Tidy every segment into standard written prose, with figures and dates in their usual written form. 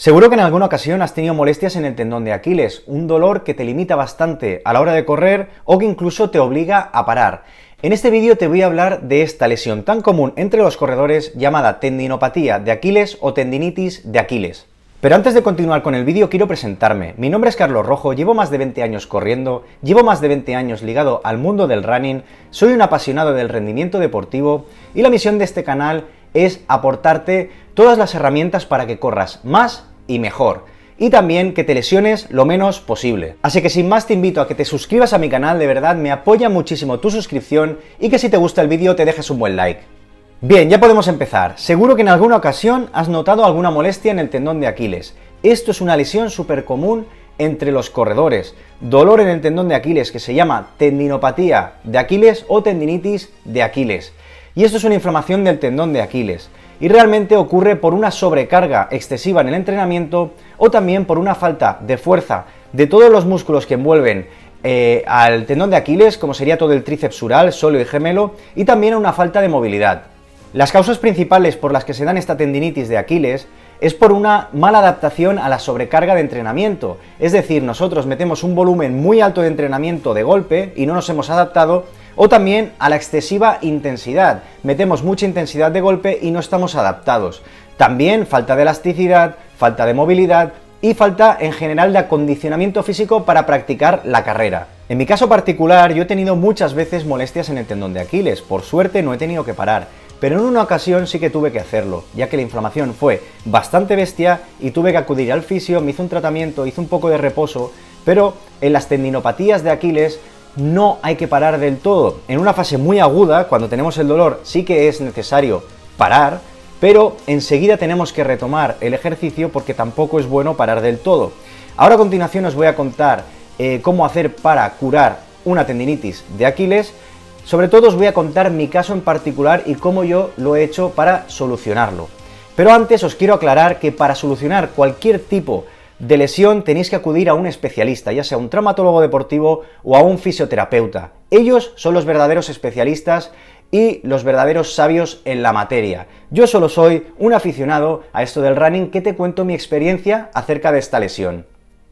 Seguro que en alguna ocasión has tenido molestias en el tendón de Aquiles, un dolor que te limita bastante a la hora de correr o que incluso te obliga a parar. En este vídeo te voy a hablar de esta lesión tan común entre los corredores llamada tendinopatía de Aquiles o tendinitis de Aquiles. Pero antes de continuar con el vídeo quiero presentarme. Mi nombre es Carlos Rojo, llevo más de 20 años corriendo, llevo más de 20 años ligado al mundo del running, soy un apasionado del rendimiento deportivo y la misión de este canal es aportarte todas las herramientas para que corras más y mejor, y también que te lesiones lo menos posible. Así que sin más te invito a que te suscribas a mi canal, de verdad me apoya muchísimo tu suscripción y que si te gusta el vídeo te dejes un buen like. Bien, ya podemos empezar. Seguro que en alguna ocasión has notado alguna molestia en el tendón de Aquiles. Esto es una lesión súper común entre los corredores. Dolor en el tendón de Aquiles que se llama tendinopatía de Aquiles o tendinitis de Aquiles. Y esto es una inflamación del tendón de Aquiles. Y realmente ocurre por una sobrecarga excesiva en el entrenamiento o también por una falta de fuerza de todos los músculos que envuelven al tendón de Aquiles, como sería todo el tríceps sural, sóleo y gemelo, y también una falta de movilidad. Las causas principales por las que se dan esta tendinitis de Aquiles es por una mala adaptación a la sobrecarga de entrenamiento. Es decir, nosotros metemos un volumen muy alto de entrenamiento de golpe y no nos hemos adaptado, o también a la excesiva intensidad. Metemos mucha intensidad de golpe y no estamos adaptados. También falta de elasticidad, falta de movilidad y falta en general de acondicionamiento físico para practicar la carrera. En mi caso particular, yo he tenido muchas veces molestias en el tendón de Aquiles. Por suerte no he tenido que parar, pero en una ocasión sí que tuve que hacerlo, ya que la inflamación fue bastante bestia y tuve que acudir al fisio, me hizo un tratamiento, hice un poco de reposo, pero en las tendinopatías de Aquiles no hay que parar del todo. En una fase muy aguda, cuando tenemos el dolor, sí que es necesario parar, pero enseguida tenemos que retomar el ejercicio porque tampoco es bueno parar del todo. Ahora a continuación os voy a contar cómo hacer para curar una tendinitis de Aquiles. Sobre todo os voy a contar mi caso en particular y cómo yo lo he hecho para solucionarlo. Pero antes os quiero aclarar que para solucionar cualquier tipo de lesión tenéis que acudir a un especialista, ya sea un traumatólogo deportivo o a un fisioterapeuta. Ellos son los verdaderos especialistas y los verdaderos sabios en la materia. Yo solo soy un aficionado a esto del running que te cuento mi experiencia acerca de esta lesión.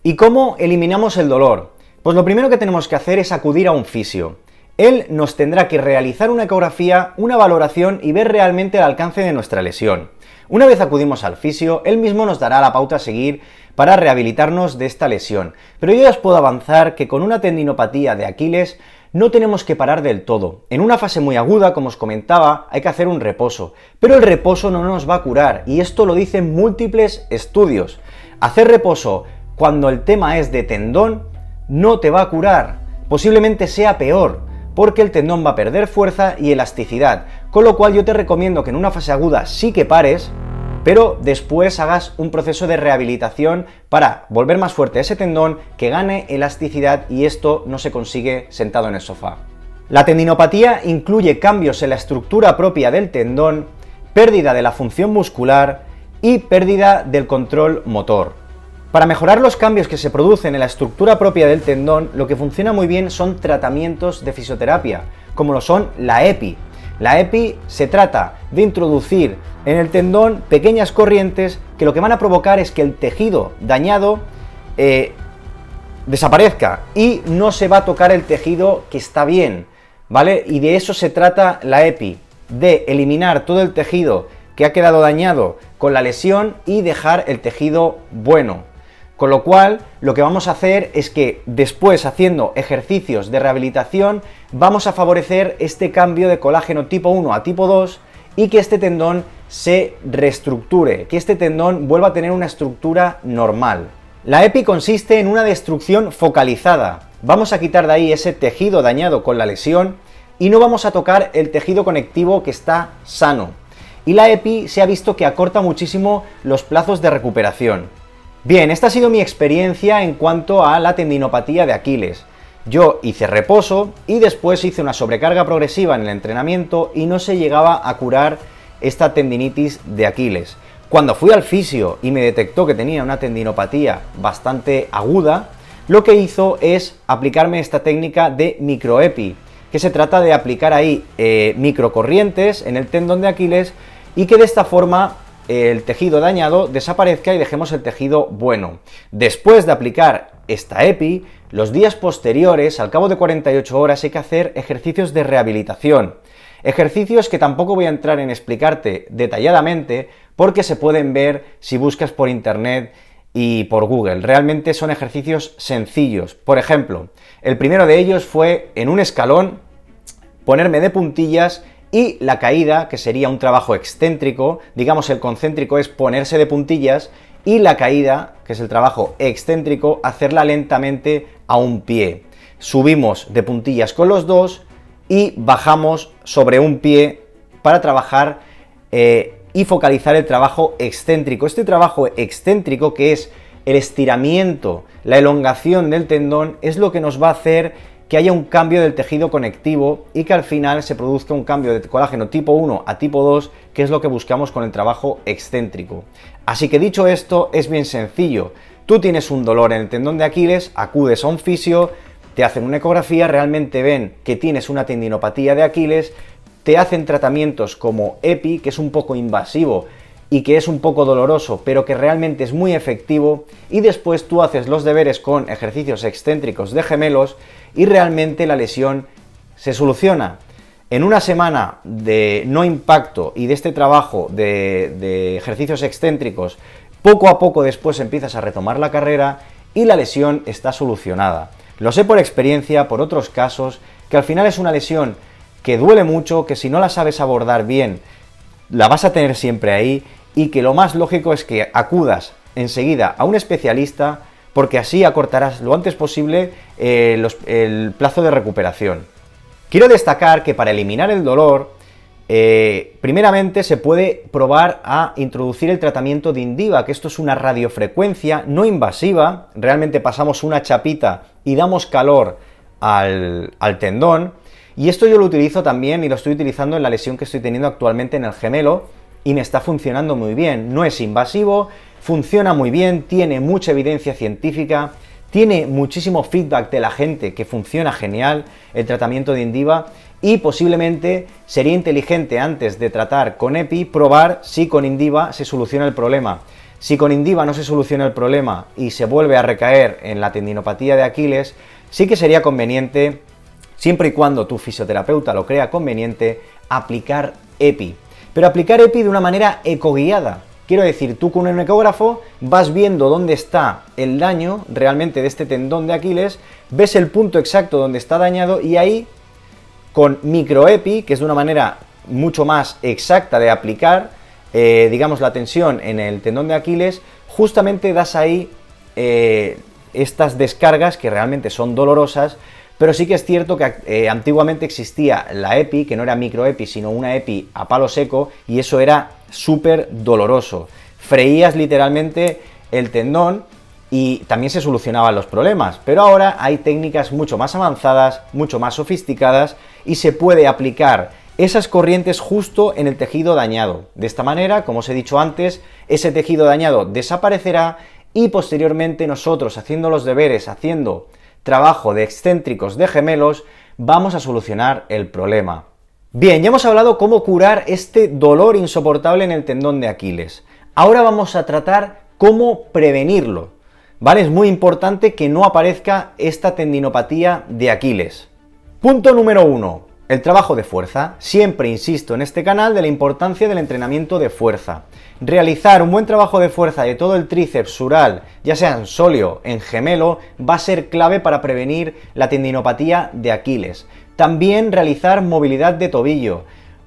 ¿Y cómo eliminamos el dolor? Pues lo primero que tenemos que hacer es acudir a un fisio. Él nos tendrá que realizar una ecografía, una valoración y ver realmente el alcance de nuestra lesión. Una vez acudimos al fisio, él mismo nos dará la pauta a seguir para rehabilitarnos de esta lesión. Pero yo ya os puedo avanzar que con una tendinopatía de Aquiles no tenemos que parar del todo. En una fase muy aguda, como os comentaba, hay que hacer un reposo. Pero el reposo no nos va a curar, y esto lo dicen múltiples estudios. Hacer reposo cuando el tema es de tendón no te va a curar, posiblemente sea peor, porque el tendón va a perder fuerza y elasticidad, con lo cual yo te recomiendo que en una fase aguda sí que pares, pero después hagas un proceso de rehabilitación para volver más fuerte ese tendón, que gane elasticidad, y esto no se consigue sentado en el sofá. La tendinopatía incluye cambios en la estructura propia del tendón, pérdida de la función muscular y pérdida del control motor. Para mejorar los cambios que se producen en la estructura propia del tendón, lo que funciona muy bien son tratamientos de fisioterapia, como lo son la EPI. La EPI se trata de introducir en el tendón pequeñas corrientes que lo que van a provocar es que el tejido dañado desaparezca y no se va a tocar el tejido que está bien, ¿vale? Y de eso se trata la EPI, de eliminar todo el tejido que ha quedado dañado con la lesión y dejar el tejido bueno. Con lo cual, lo que vamos a hacer es que después, haciendo ejercicios de rehabilitación, vamos a favorecer este cambio de colágeno tipo 1 a tipo 2 y que este tendón se reestructure, que este tendón vuelva a tener una estructura normal. La EPI consiste en una destrucción focalizada. Vamos a quitar de ahí ese tejido dañado con la lesión y no vamos a tocar el tejido conectivo que está sano. Y la EPI se ha visto que acorta muchísimo los plazos de recuperación. Bien, esta ha sido mi experiencia en cuanto a la tendinopatía de Aquiles. Yo hice reposo y después hice una sobrecarga progresiva en el entrenamiento y no se llegaba a curar esta tendinitis de Aquiles. Cuando fui al fisio y me detectó que tenía una tendinopatía bastante aguda, lo que hizo es aplicarme esta técnica de microepi, que se trata de aplicar ahí microcorrientes en el tendón de Aquiles y que de esta forma el tejido dañado desaparezca y dejemos el tejido bueno. Después de aplicar esta EPI, los días posteriores, al cabo de 48 horas, hay que hacer ejercicios de rehabilitación. Ejercicios que tampoco voy a entrar en explicarte detalladamente porque se pueden ver si buscas por internet y por Google. Realmente son ejercicios sencillos. Por ejemplo, el primero de ellos fue en un escalón ponerme de puntillas y la caída, que sería un trabajo excéntrico, digamos el concéntrico es ponerse de puntillas, y la caída, que es el trabajo excéntrico, hacerla lentamente a un pie. Subimos de puntillas con los dos y bajamos sobre un pie para trabajar y focalizar el trabajo excéntrico. Este trabajo excéntrico, que es el estiramiento, la elongación del tendón, es lo que nos va a hacer que haya un cambio del tejido conectivo y que al final se produzca un cambio de colágeno tipo 1 a tipo 2, que es lo que buscamos con el trabajo excéntrico. Así que dicho esto, es bien sencillo. Tú tienes un dolor en el tendón de Aquiles, acudes a un fisio, te hacen una ecografía, realmente ven que tienes una tendinopatía de Aquiles, te hacen tratamientos como EPI, que es un poco invasivo y que es un poco doloroso, pero que realmente es muy efectivo, y después tú haces los deberes con ejercicios excéntricos de gemelos y realmente la lesión se soluciona. En una semana de no impacto y de este trabajo de ejercicios excéntricos, poco a poco después empiezas a retomar la carrera y la lesión está solucionada. Lo sé por experiencia, por otros casos, que al final es una lesión que duele mucho, que si no la sabes abordar bien, la vas a tener siempre ahí, y que lo más lógico es que acudas enseguida a un especialista, porque así acortarás lo antes posible el plazo de recuperación. Quiero destacar que para eliminar el dolor, primeramente se puede probar a introducir el tratamiento de Indiva, que esto es una radiofrecuencia no invasiva, realmente pasamos una chapita y damos calor al tendón, y esto yo lo utilizo también y lo estoy utilizando en la lesión que estoy teniendo actualmente en el gemelo, y me está funcionando muy bien. No es invasivo, funciona muy bien, tiene mucha evidencia científica, tiene muchísimo feedback de la gente que funciona genial el tratamiento de Indiva, y posiblemente sería inteligente antes de tratar con EPI probar si con Indiva se soluciona el problema. Si con Indiva no se soluciona el problema y se vuelve a recaer en la tendinopatía de Aquiles, sí que sería conveniente, siempre y cuando tu fisioterapeuta lo crea conveniente, aplicar EPI. Pero aplicar EPI de una manera ecoguiada. Quiero decir, tú con un ecógrafo vas viendo dónde está el daño realmente de este tendón de Aquiles, ves el punto exacto donde está dañado y ahí, con microEPI, que es de una manera mucho más exacta de aplicar, digamos, la tensión en el tendón de Aquiles, justamente das ahí estas descargas que realmente son dolorosas. Pero sí que es cierto que antiguamente existía la EPI, que no era microEPI, sino una EPI a palo seco, y eso era súper doloroso. Freías literalmente el tendón y también se solucionaban los problemas. Pero ahora hay técnicas mucho más avanzadas, mucho más sofisticadas, y se puede aplicar esas corrientes justo en el tejido dañado. De esta manera, como os he dicho antes, ese tejido dañado desaparecerá y posteriormente nosotros, haciendo los deberes, haciendo trabajo de excéntricos de gemelos, vamos a solucionar el problema. Bien, ya hemos hablado cómo curar este dolor insoportable en el tendón de Aquiles. Ahora vamos a tratar cómo prevenirlo, ¿vale? Es muy importante que no aparezca esta tendinopatía de Aquiles. Punto número 1. El trabajo de fuerza. Siempre insisto en este canal de la importancia del entrenamiento de fuerza. Realizar un buen trabajo de fuerza de todo el tríceps sural, ya sea en sóleo, en gemelo, va a ser clave para prevenir la tendinopatía de Aquiles. También realizar movilidad de tobillo.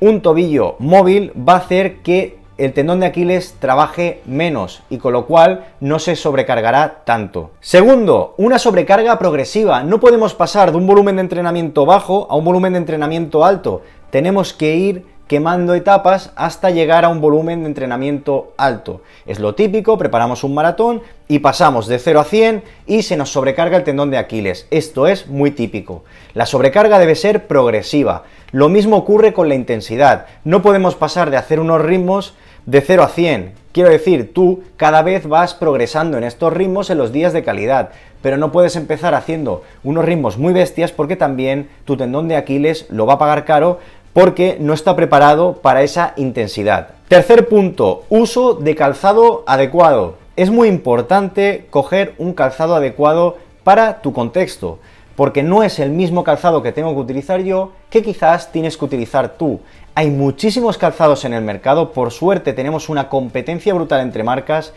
Un tobillo móvil va a hacer que el tendón de Aquiles trabaje menos y con lo cual no se sobrecargará tanto. Segundo, una sobrecarga progresiva. No podemos pasar de un volumen de entrenamiento bajo a un volumen de entrenamiento alto. Tenemos que ir quemando etapas hasta llegar a un volumen de entrenamiento alto. Es lo típico, preparamos un maratón y pasamos de 0 a 100 y se nos sobrecarga el tendón de Aquiles. Esto es muy típico. La sobrecarga debe ser progresiva. Lo mismo ocurre con la intensidad. No podemos pasar de hacer unos ritmos de 0 a 100. Quiero decir, tú cada vez vas progresando en estos ritmos en los días de calidad, pero no puedes empezar haciendo unos ritmos muy bestias porque también tu tendón de Aquiles lo va a pagar caro porque no está preparado para esa intensidad. Tercer punto, uso de calzado adecuado. Es muy importante coger un calzado adecuado para tu contexto, porque no es el mismo calzado que tengo que utilizar yo que quizás tienes que utilizar tú. Hay muchísimos calzados en el mercado, por suerte tenemos una competencia brutal entre marcas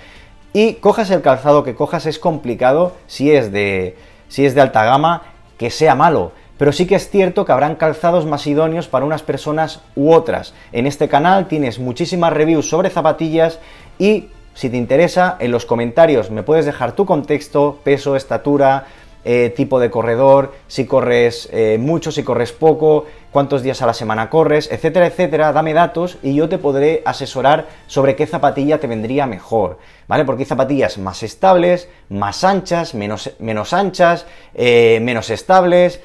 y cojas el calzado que cojas es complicado si es de alta gama que sea malo. Pero sí que es cierto que habrán calzados más idóneos para unas personas u otras. En este canal tienes muchísimas reviews sobre zapatillas y si te interesa, en los comentarios me puedes dejar tu contexto, peso, estatura, tipo de corredor, si corres mucho, si corres poco, cuántos días a la semana corres, etcétera, etcétera. Dame datos y yo te podré asesorar sobre qué zapatilla te vendría mejor, ¿vale? Porque hay zapatillas más estables, más anchas, menos anchas, menos estables,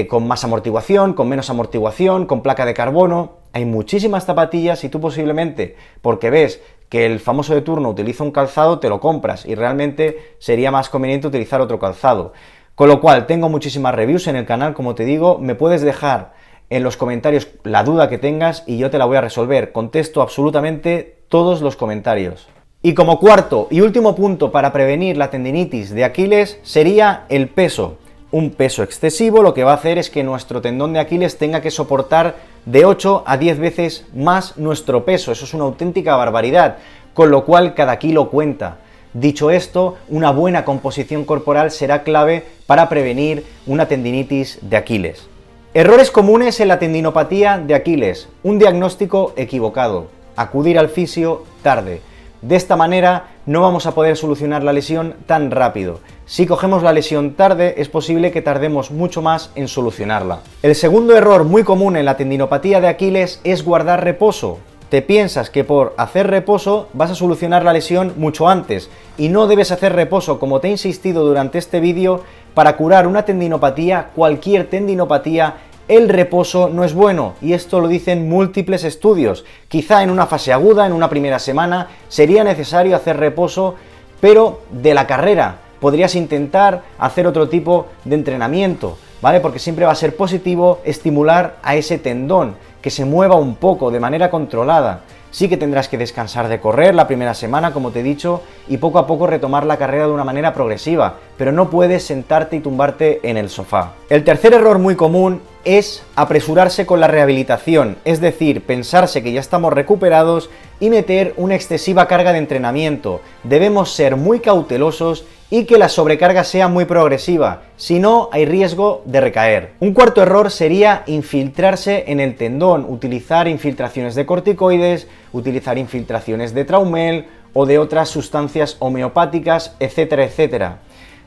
con más amortiguación, con menos amortiguación, con placa de carbono. Hay muchísimas zapatillas y tú posiblemente, porque ves que el famoso de turno utiliza un calzado, te lo compras y realmente sería más conveniente utilizar otro calzado. Con lo cual, tengo muchísimas reviews en el canal, como te digo, me puedes dejar en los comentarios la duda que tengas y yo te la voy a resolver. Contesto absolutamente todos los comentarios. Y como cuarto y último punto para prevenir la tendinitis de Aquiles sería el peso. Un peso excesivo lo que va a hacer es que nuestro tendón de Aquiles tenga que soportar de 8 a 10 veces más nuestro peso. Eso es una auténtica barbaridad, con lo cual cada kilo cuenta. Dicho esto, una buena composición corporal será clave para prevenir una tendinitis de Aquiles. Errores comunes en la tendinopatía de Aquiles. Un diagnóstico equivocado. Acudir al fisio tarde. De esta manera no vamos a poder solucionar la lesión tan rápido. Si cogemos la lesión tarde, es posible que tardemos mucho más en solucionarla. El segundo error muy común en la tendinopatía de Aquiles es guardar reposo. Te piensas que por hacer reposo vas a solucionar la lesión mucho antes y no debes hacer reposo, como te he insistido durante este vídeo. Para curar una tendinopatía, cualquier tendinopatía, el reposo no es bueno, y esto lo dicen múltiples estudios. Quizá en una fase aguda, en una primera semana, sería necesario hacer reposo, pero de la carrera podrías intentar hacer otro tipo de entrenamiento, ¿vale? Porque siempre va a ser positivo estimular a ese tendón, que se mueva un poco de manera controlada. Sí que tendrás que descansar de correr la primera semana, como te he dicho, y poco a poco retomar la carrera de una manera progresiva, pero no puedes sentarte y tumbarte en el sofá. El tercer error muy común es apresurarse con la rehabilitación, es decir, pensarse que ya estamos recuperados y meter una excesiva carga de entrenamiento. Debemos ser muy cautelosos y que la sobrecarga sea muy progresiva, si no hay riesgo de recaer. Un cuarto error sería infiltrarse en el tendón, utilizar infiltraciones de corticoides, utilizar infiltraciones de Traumel o de otras sustancias homeopáticas, etcétera, etcétera.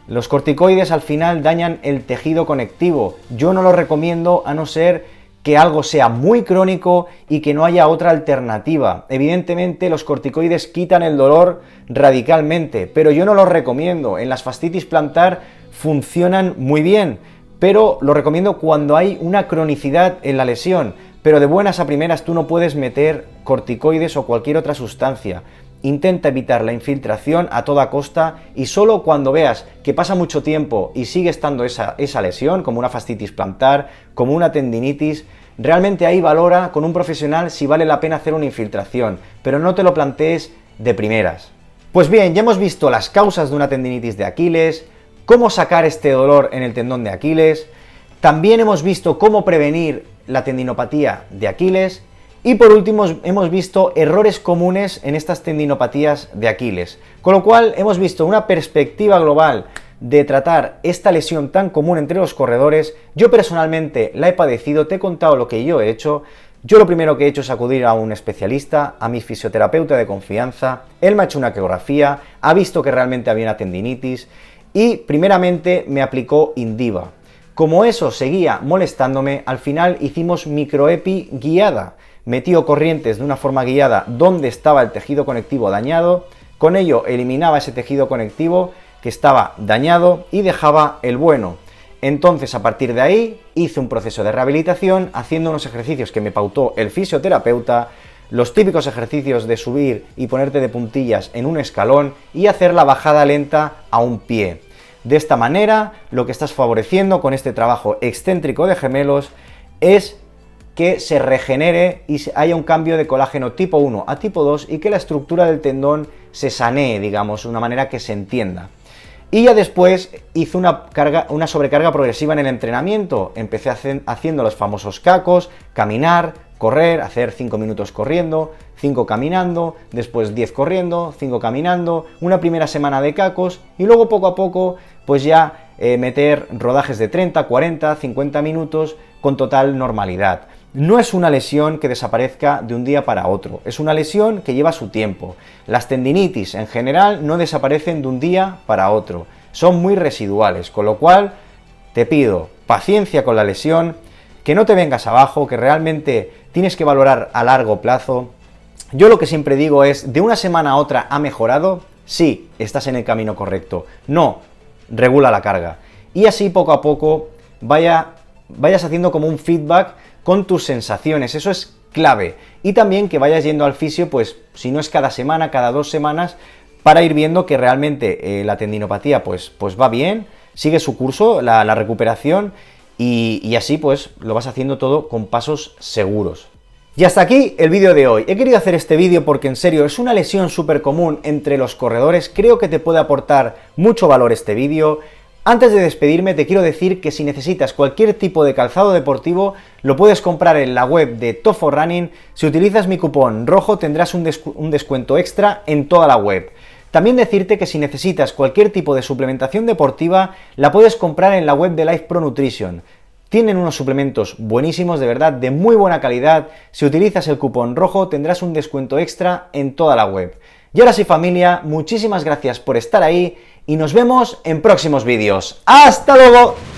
Los corticoides al final dañan el tejido conectivo. Yo no lo recomiendo a no ser que algo sea muy crónico y que no haya otra alternativa. Evidentemente los corticoides quitan el dolor radicalmente, pero yo no los recomiendo. En las fascitis plantar funcionan muy bien, pero lo recomiendo cuando hay una cronicidad en la lesión. Pero de buenas a primeras tú no puedes meter corticoides o cualquier otra sustancia. Intenta evitar la infiltración a toda costa y solo cuando veas que pasa mucho tiempo y sigue estando esa lesión, como una fascitis plantar, como una tendinitis, realmente ahí valora con un profesional si vale la pena hacer una infiltración, pero no te lo plantees de primeras. Pues bien, ya hemos visto las causas de una tendinitis de Aquiles, cómo sacar este dolor en el tendón de Aquiles, también hemos visto cómo prevenir la tendinopatía de Aquiles. Y por último hemos visto errores comunes en estas tendinopatías de Aquiles, con lo cual hemos visto una perspectiva global de tratar esta lesión tan común entre los corredores. Yo personalmente la he padecido, te he contado lo que yo he hecho. Yo lo primero que he hecho es acudir a un especialista, a mi fisioterapeuta de confianza. Él me ha hecho una ecografía, ha visto que realmente había una tendinitis y primeramente me aplicó Indiva. Como eso seguía molestándome, al final hicimos microepi guiada. Metió corrientes de una forma guiada donde estaba el tejido conectivo dañado, con ello eliminaba ese tejido conectivo que estaba dañado y dejaba el bueno. Entonces a partir de ahí hice un proceso de rehabilitación haciendo unos ejercicios que me pautó el fisioterapeuta, los típicos ejercicios de subir y ponerte de puntillas en un escalón y hacer la bajada lenta a un pie. De esta manera lo que estás favoreciendo con este trabajo excéntrico de gemelos es que se regenere y haya un cambio de colágeno tipo 1 a tipo 2 y que la estructura del tendón se sanee, digamos, de una manera que se entienda. Y ya después hice una sobrecarga progresiva en el entrenamiento. Empecé haciendo los famosos cacos, caminar, correr, hacer 5 minutos corriendo, 5 caminando, después 10 corriendo, 5 caminando, una primera semana de cacos y luego poco a poco pues ya meter rodajes de 30, 40, 50 minutos con total normalidad. No es una lesión que desaparezca de un día para otro, es una lesión que lleva su tiempo. Las tendinitis en general no desaparecen de un día para otro, son muy residuales, con lo cual te pido paciencia con la lesión, que no te vengas abajo, que realmente tienes que valorar a largo plazo. Yo lo que siempre digo es, ¿de una semana a otra ha mejorado? Sí, estás en el camino correcto. No, regula la carga. Y así poco a poco vayas haciendo como un feedback con tus sensaciones, eso es clave. Y también que vayas yendo al fisio, pues si no es cada semana, cada 2 semanas, para ir viendo que realmente la tendinopatía pues va bien, sigue su curso, la recuperación, y así pues lo vas haciendo todo con pasos seguros. Y hasta aquí el vídeo de hoy. He querido hacer este vídeo porque en serio es una lesión súper común entre los corredores, creo que te puede aportar mucho valor este vídeo. Antes de despedirme te quiero decir que si necesitas cualquier tipo de calzado deportivo lo puedes comprar en la web de Tofo Running. Si utilizas mi cupón rojo tendrás un descuento extra en toda la web. También decirte que si necesitas cualquier tipo de suplementación deportiva la puedes comprar en la web de Life Pro Nutrition. Tienen unos suplementos buenísimos, de verdad, de muy buena calidad. Si utilizas el cupón rojo tendrás un descuento extra en toda la web. Y ahora sí, familia, muchísimas gracias por estar ahí y nos vemos en próximos vídeos. ¡Hasta luego!